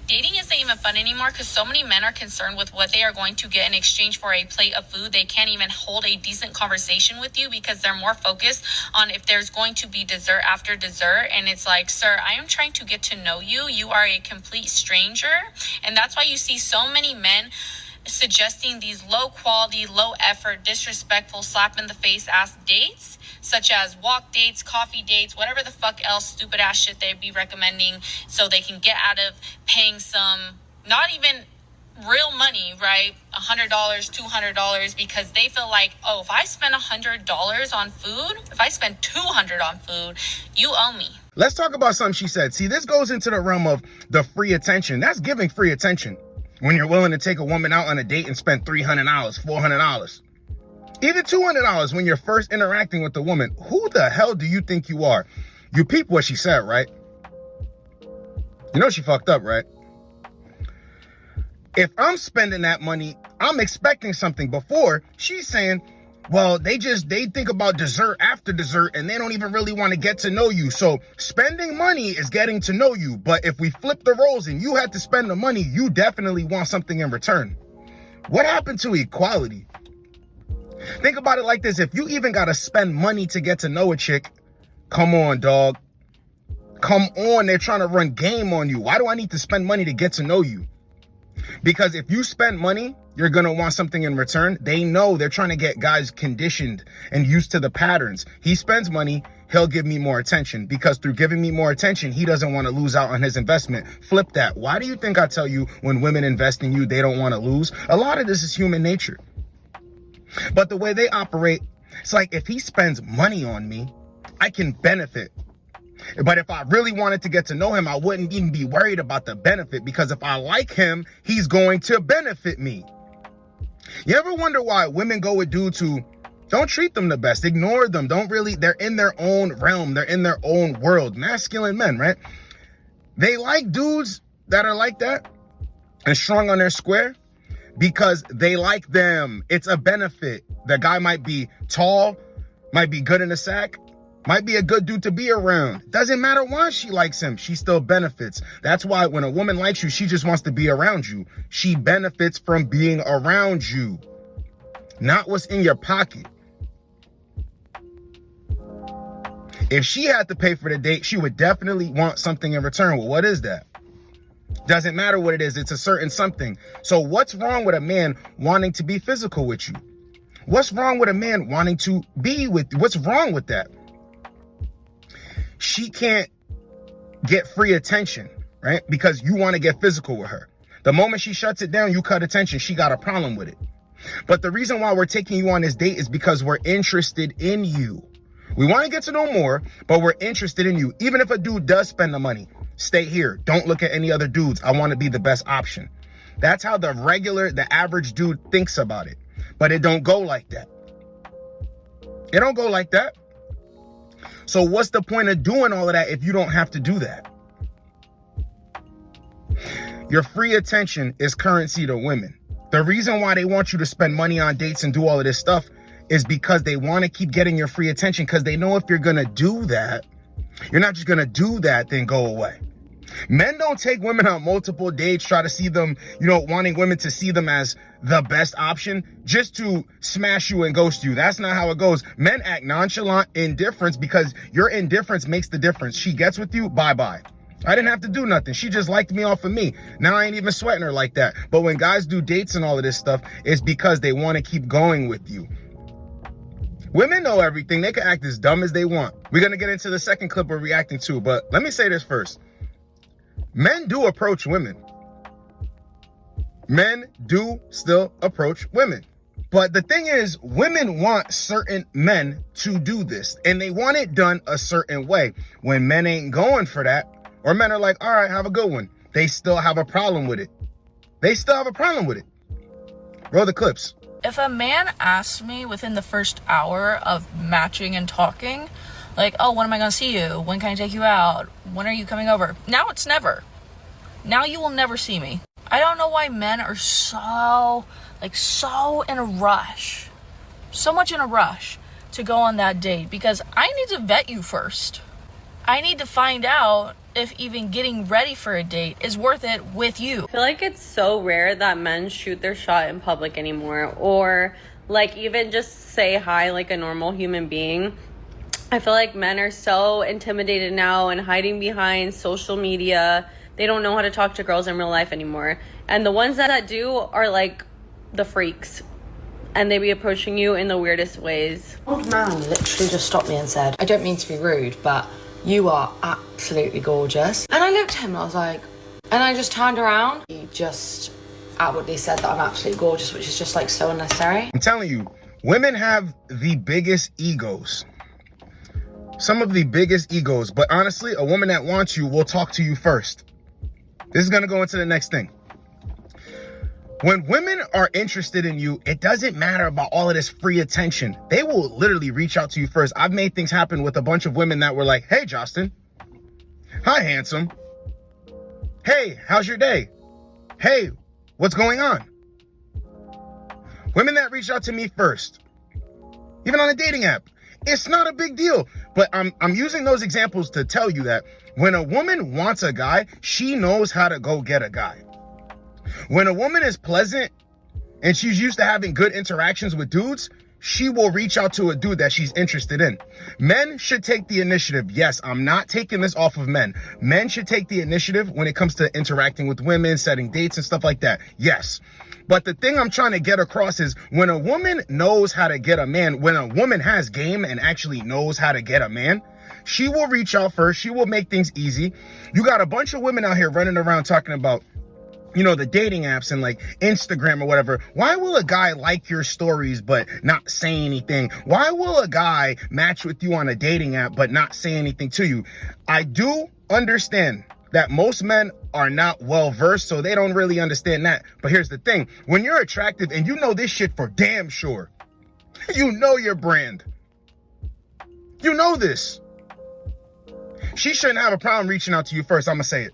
Dating isn't even fun anymore because so many men are concerned with what they are going to get in exchange for a plate of food. They can't even hold a decent conversation with you because they're more focused on if there's going to be dessert after dessert. And it's like, sir, I am trying to get to know you. You are a complete stranger. And that's why you see so many men suggesting these low quality, low effort, disrespectful, slap in the face ass dates, such as walk dates, coffee dates, whatever the fuck else stupid ass shit they'd be recommending so they can get out of paying some, not even real money, right? $100, $200, because they feel like, oh, if I spend $100 on food, if I spend $200 on food, you owe me. Let's talk about something she said. See, this goes into the realm of the free attention. That's giving free attention. When you're willing to take a woman out on a date and spend $300, $400, even $200 when you're first interacting with the woman. Who the hell do you think you are? You peep what she said, right? You know she fucked up, right? If I'm spending that money, I'm expecting something. Before, she's saying, well, they think about dessert after dessert and they don't even really want to get to know you. So spending money is getting to know you. But if we flip the roles and you had to spend the money, you definitely want something in return. What happened to equality? Think about it like this. If you even got to spend money to get to know a chick, come on, dog. Come on. They're trying to run game on you. Why do I need to spend money to get to know you? Because if you spend money, you're going to want something in return. They know they're trying to get guys conditioned and used to the patterns. He spends money, he'll give me more attention, because through giving me more attention, he doesn't want to lose out on his investment. Flip that. Why do you think I tell you when women invest in you, they don't want to lose? A lot of this is human nature. But the way they operate, it's like if he spends money on me, I can benefit. But if I really wanted to get to know him, I wouldn't even be worried about the benefit, because if I like him, he's going to benefit me. You ever wonder why women go with dudes who don't treat them the best, ignore them, they're in their own realm, they're in their own world, masculine men, right? They like dudes that are like that and strong on their square because they like them. It's a benefit. The guy might be tall, might be good in the sack, might be a good dude to be around. Doesn't matter why she likes him. She still benefits. That's why when a woman likes you, she just wants to be around you. She benefits from being around you, not what's in your pocket. If she had to pay for the date, she would definitely want something in return. Well, what is that? Doesn't matter what it is. It's a certain something. So what's wrong with a man wanting to be physical with you? What's wrong with a man wanting to be with you? What's wrong with that? She can't get free attention, right? Because you want to get physical with her. The moment she shuts it down, you cut attention. She got a problem with it. But the reason why we're taking you on this date is because we're interested in you. We want to get to know more, but we're interested in you. Even if a dude does spend the money, stay here. Don't look at any other dudes. I want to be the best option. That's how the average dude thinks about it. But it don't go like that. It don't go like that. So what's the point of doing all of that if you don't have to do that? Your free attention is currency to women. The reason why they want you to spend money on dates and do all of this stuff is because they want to keep getting your free attention, because they know if you're going to do that, you're not just going to do that, then go away. Men don't take women on multiple dates, try to see them, wanting women to see them as the best option just to smash you and ghost you. That's not how it goes. Men act nonchalant, indifference, because your indifference makes the difference. She gets with you, bye-bye. I didn't have to do nothing. She just liked me off of me. Now I ain't even sweating her like that. But when guys do dates and all of this stuff, it's because they want to keep going with you. Women know everything. They can act as dumb as they want. We're going to get into the second clip we're reacting to, but let me say this first. Men do approach women. Men do still approach women. But the thing is, women want certain men to do this, and they want it done a certain way. When men ain't going for that, or men are like, all right, have a good one, they still have a problem with it. They still have a problem with it. Roll the clips. If a man asks me within the first hour of matching and talking, like, oh, when am I going to see you? When can I take you out? When are you coming over? Now it's never. Now you will never see me. I don't know why men are so in a rush. So much in a rush to go on that date, because I need to vet you first. I need to find out if even getting ready for a date is worth it with you. I feel like it's so rare that men shoot their shot in public anymore, or like even just say hi like a normal human being. I feel like men are so intimidated now and hiding behind social media. They don't know how to talk to girls in real life anymore. And the ones that do are like the freaks. And they be approaching you in the weirdest ways. Old man literally just stopped me and said, I don't mean to be rude, but you are absolutely gorgeous. And I looked at him and I was like, and I just turned around. He just outwardly said that I'm absolutely gorgeous, which is just like so unnecessary. I'm telling you, women have the biggest egos. Some of the biggest egos. But honestly, a woman that wants you will talk to you first. This is going to go into the next thing. When women are interested in you, it doesn't matter about all of this free attention. They will literally reach out to you first. I've made things happen with a bunch of women that were like, hey, Josten. Hi, handsome. Hey, how's your day? Hey, what's going on? Women that reach out to me first, even on a dating app, it's not a big deal. But I'm using those examples to tell you that when a woman wants a guy, she knows how to go get a guy. When a woman is pleasant and she's used to having good interactions with dudes, she will reach out to a dude that she's interested in. Men should take the initiative. Yes, I'm not taking this off of men. Men should take the initiative when it comes to interacting with women, setting dates and stuff like that. Yes. But the thing I'm trying to get across is when a woman knows how to get a man, when a woman has game and actually knows how to get a man, she will reach out first. She will make things easy. You got a bunch of women out here running around talking about, you know, the dating apps and like Instagram or whatever. Why will a guy like your stories but not say anything? Why will a guy match with you on a dating app but not say anything to you? I do understand that most men are not well versed, so they don't really understand that. But here's the thing. When you're attractive and you know this shit for damn sure, you know your brand. You know this. She shouldn't have a problem reaching out to you first. I'm going to say it.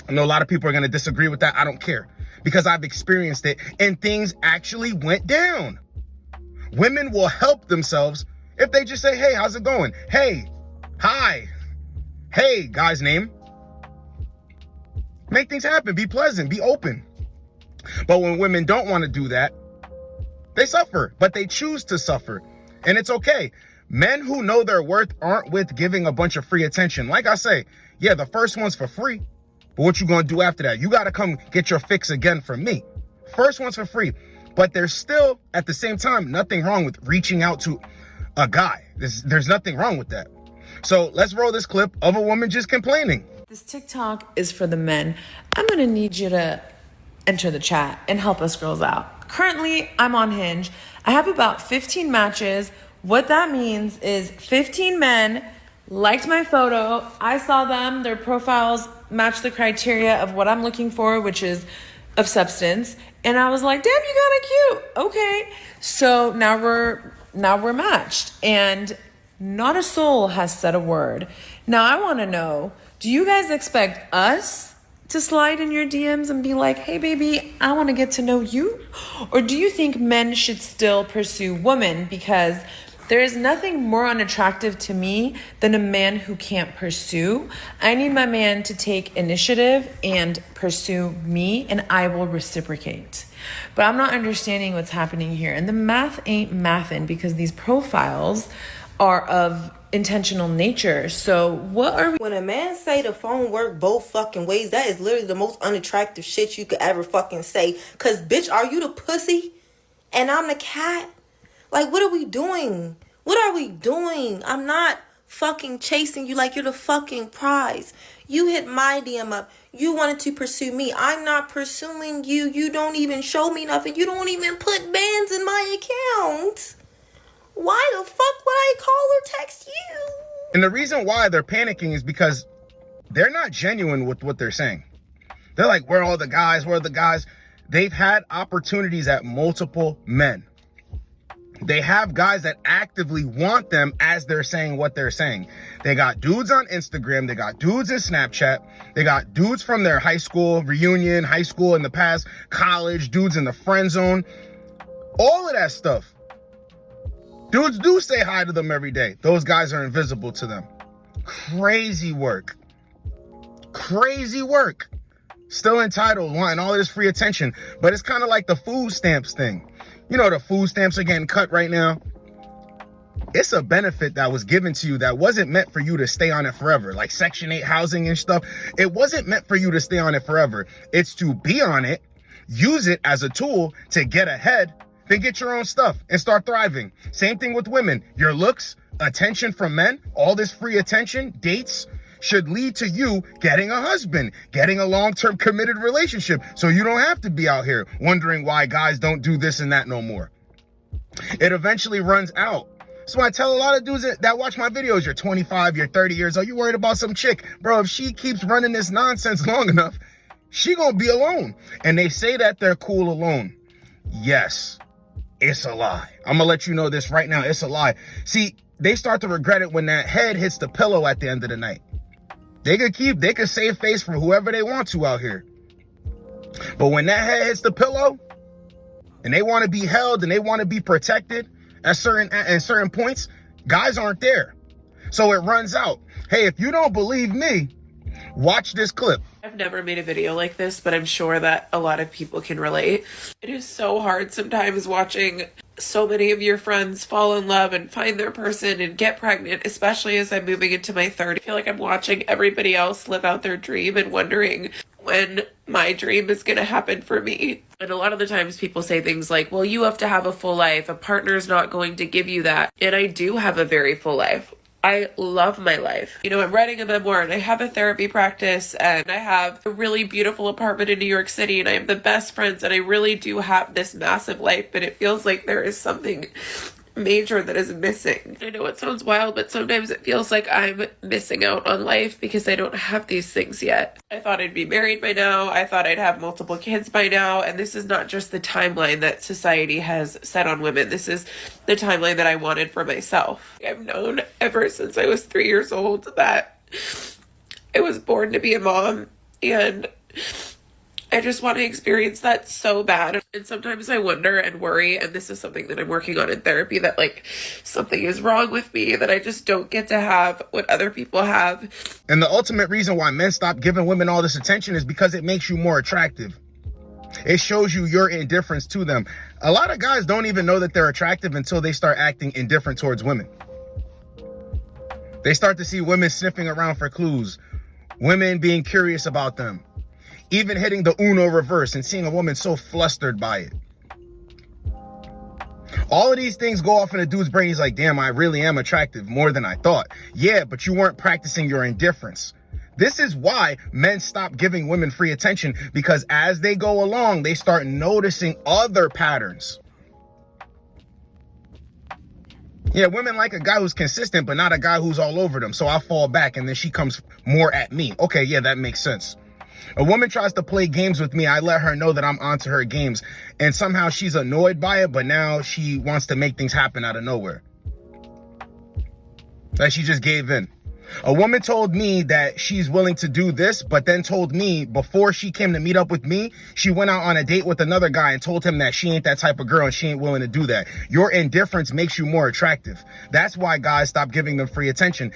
I know a lot of people are going to disagree with that. I don't care because I've experienced it and things actually went down. Women will help themselves if they just say, hey, how's it going? Hey, hi. Hey, guy's name. Make things happen. Be pleasant. Be open. But when women don't want to do that, they suffer, but they choose to suffer. And it's okay. Men who know their worth aren't with giving a bunch of free attention. Like I say, yeah, the first one's for free. But what you gonna do after that? You gotta come get your fix again from me. First one's for free. But there's still, at the same time, nothing wrong with reaching out to a guy. There's nothing wrong with that. So let's roll this clip of a woman just complaining. This TikTok is for the men. I'm gonna need you to enter the chat and help us girls out. Currently, I'm on Hinge. I have about 15 matches. What that means is 15 men liked my photo. I saw them, their profiles match the criteria of what I'm looking for, which is of substance. And I was like, damn, you got it cute. Okay. So now we're matched and not a soul has said a word. Now I want to know, do you guys expect us to slide in your DMs and be like, hey baby, I want to get to know you? Or do you think men should still pursue women? Because there is nothing more unattractive to me than a man who can't pursue. I need my man to take initiative and pursue me, and I will reciprocate. But I'm not understanding what's happening here. And the math ain't mathin' because these profiles are of intentional nature. So what are we? When a man say the phone work both fucking ways, that is literally the most unattractive shit you could ever fucking say. Cause bitch, are you the pussy? And I'm the cat? Like, what are we doing? What are we doing? I'm not fucking chasing you like you're the fucking prize. You hit my DM up. You wanted to pursue me. I'm not pursuing you. You don't even show me nothing. You don't even put bands in my account. Why the fuck would I call or text you? And the reason why they're panicking is because they're not genuine with what they're saying. They're like, where are all the guys? Where are the guys? They've had opportunities at multiple men. They have guys that actively want them as they're saying what they're saying. They got dudes on Instagram. They got dudes in Snapchat. They got dudes from their high school reunion, high school in the past, college, dudes in the friend zone, all of that stuff. Dudes do say hi to them every day. Those guys are invisible to them. Crazy work. Crazy work. Still entitled, wanting all this free attention. But it's kind of like the food stamps thing. You know, the food stamps are getting cut right now. It's a benefit that was given to you that wasn't meant for you to stay on it forever. Like Section 8 housing and stuff. It wasn't meant for you to stay on it forever. It's to be on it, use it as a tool to get ahead, then get your own stuff and start thriving. Same thing with women. Your looks, attention from men, all this free attention, dates, should lead to you getting a husband, getting a long-term committed relationship. So you don't have to be out here wondering why guys don't do this and that no more. It eventually runs out. So I tell a lot of dudes that watch my videos, you're 25, you're 30 years old, you worried about some chick. Bro, if she keeps running this nonsense long enough, she gonna be alone. And they say that they're cool alone. Yes, it's a lie. I'm gonna let you know this right now, it's a lie. See, they start to regret it when that head hits the pillow at the end of the night. They could save face for whoever they want to out here. But when that head hits the pillow, and they want to be held and they want to be protected at certain points, guys aren't there. So it runs out. Hey, if you don't believe me, watch this clip. I've never made a video like this, but I'm sure that a lot of people can relate. It is so hard sometimes watching so many of your friends fall in love and find their person and get pregnant, especially as I'm moving into my 30s. I feel like I'm watching everybody else live out their dream and wondering when my dream is going to happen for me. And a lot of the times people say things like, well, you have to have a full life. A partner's not going to give you that. And I do have a very full life. I love my life. You know, I'm writing a memoir and I have a therapy practice and I have a really beautiful apartment in New York City and I have the best friends and I really do have this massive life, but it feels like there is something major that is missing. I know it sounds wild, but sometimes it feels like I'm missing out on life because I don't have these things yet. I thought I'd be married by now. I thought I'd have multiple kids by now. And this is not just the timeline that society has set on women. This is the timeline that I wanted for myself. I've known ever since I was 3 years old that I was born to be a mom, and I just want to experience that so bad. And sometimes I wonder and worry, and this is something that I'm working on in therapy, that like something is wrong with me, that I just don't get to have what other people have. And the ultimate reason why men stop giving women all this attention is because it makes you more attractive. It shows you your indifference to them. A lot of guys don't even know that they're attractive until they start acting indifferent towards women. They start to see women sniffing around for clues, women being curious about them, even hitting the Uno reverse and seeing a woman so flustered by it. All of these things go off in a dude's brain. He's like, damn, I really am attractive, more than I thought. Yeah, but you weren't practicing your indifference. This is why men stop giving women free attention, because as they go along, they start noticing other patterns. Yeah, women like a guy who's consistent, but not a guy who's all over them. So I fall back and then she comes more at me. Okay, yeah, that makes sense. A woman tries to play games with me. I let her know that I'm onto her games, and somehow she's annoyed by it, but now she wants to make things happen out of nowhere. Like she just gave in. A woman told me that she's willing to do this, but then told me before she came to meet up with me, she went out on a date with another guy and told him that she ain't that type of girl and she ain't willing to do that. Your indifference makes you more attractive. That's why guys stop giving them free attention.